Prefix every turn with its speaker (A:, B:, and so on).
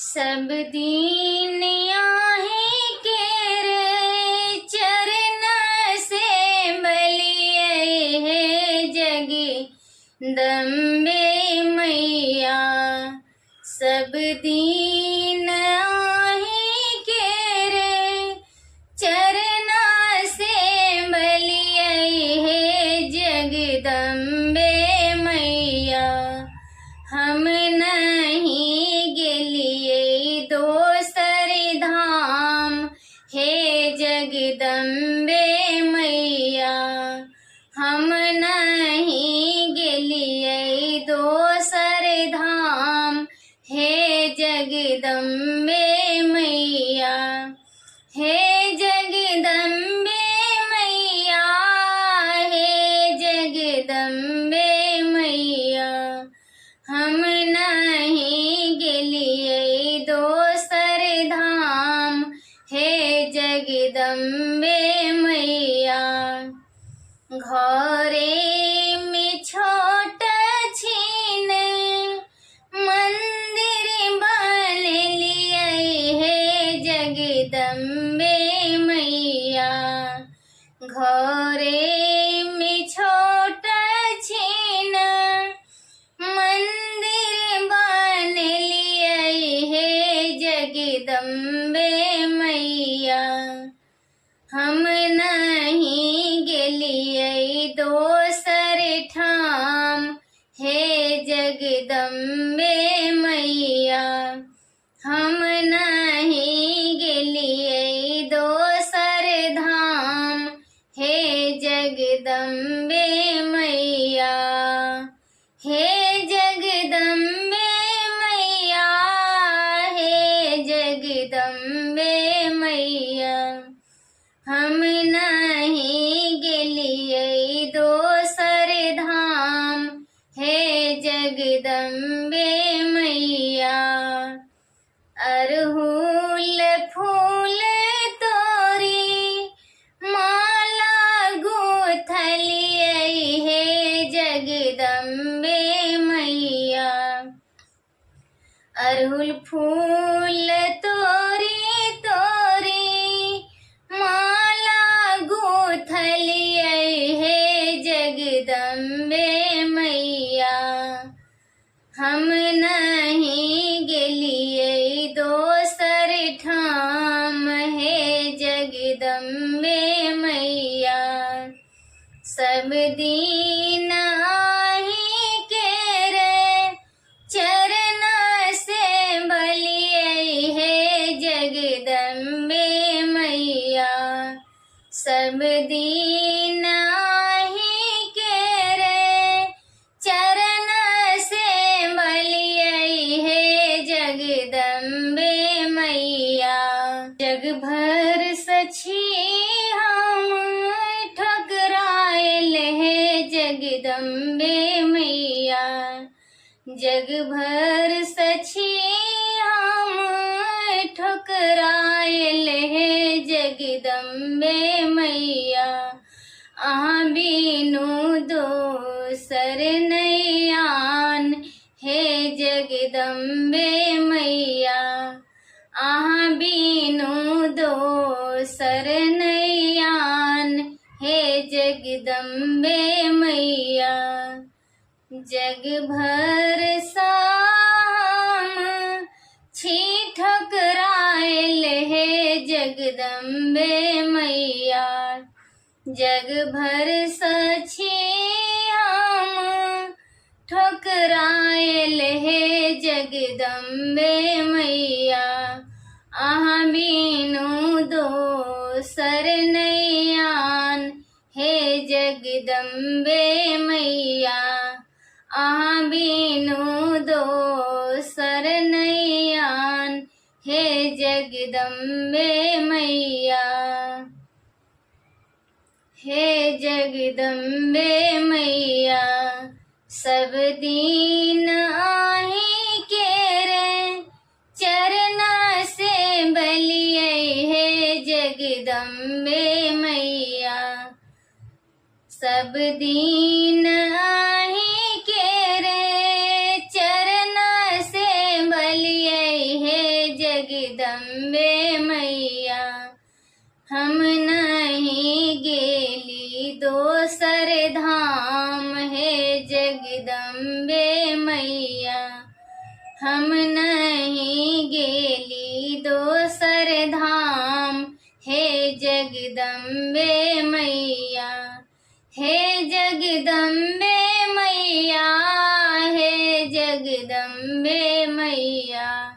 A: सब दीन आहे के रे चरण से बलिए है जगदम्बे मैया। सब दीन आहे के रे चरण से बलिए है जगदम्बे मैया। हम नहीं गेलिए दोसर धाम हे जगदम्बे मैया। हम नहीं गेलिए दोसर धाम हे जगदम्बे मैया। हे जगदम्बे मैया, हे जगदम्बे मैया। हम नहीं गेलिए दोसर धाम हे जगदम्बे मैया। घरे में छोट छीन मंदिर बनलिए हे जगदम्बे मैया। घरे में छोट छीन मंदिर बनलिए हे जगदम्बे मैया। हम नहीं गेलिए दोसर ठाम हे जगदम्बे मैया। हम नहीं गेलिए दोसर धाम हे जगदम्बे मैया। हे जगदम्बे मैया, हे जगदम्बे मैया। हम नहीं गेलिए दोसर धाम हे जगदम्बे मैया। अरहुल फूल तोरी माला गुथलिए हे जगदम्बे मैया। अरहुल फूल तोरी तोरी माला गुथलिए हे जगदम्बे मैया। हम नहीं गेलिए दोसर ठाम हे जगदम्बे मैया। सब दीन आहे के रे चरण से बलिए हे जगदम्बे मैया। सब दीन आहे के रे चरण से बलिए हे जगदम्बे मैया। जग भर सची हम ठकरायल हे जगदम्बे मैया। जग भर सची हम ठकरायल हे जगदम्बे मैया। अहाँ बिनु दोसर नैयान हे जगदम्बे मैया। अहाँ बिनु दोसर नैयान हे जगदम्बे मैया। जग भर साम छी ठकरायल हे जगदम्बे मैया। जग भर सची हम ठकरायल हे जगदम्बे मैया। अहाँ बिनु दोसर नैयान हे जगदम्बे मैया। अहाँ बिनु दोसर नैयान हे जगदम्बे मैया। हे जगदम्बे मैया। सब दीन आहे के रे चरण से बलिए हे जगदम्बे मैया। सब दीन आहे के रे चरण से बलिए हे जगदम्बे मैया। हम नहीं गेली दोसर धाम हे जगदम्बे मैया। हम नहीं गेली दोसर धाम हे जगदम्बे मैया। हे जगदम्बे मैया, हे जगदम्बे मैया।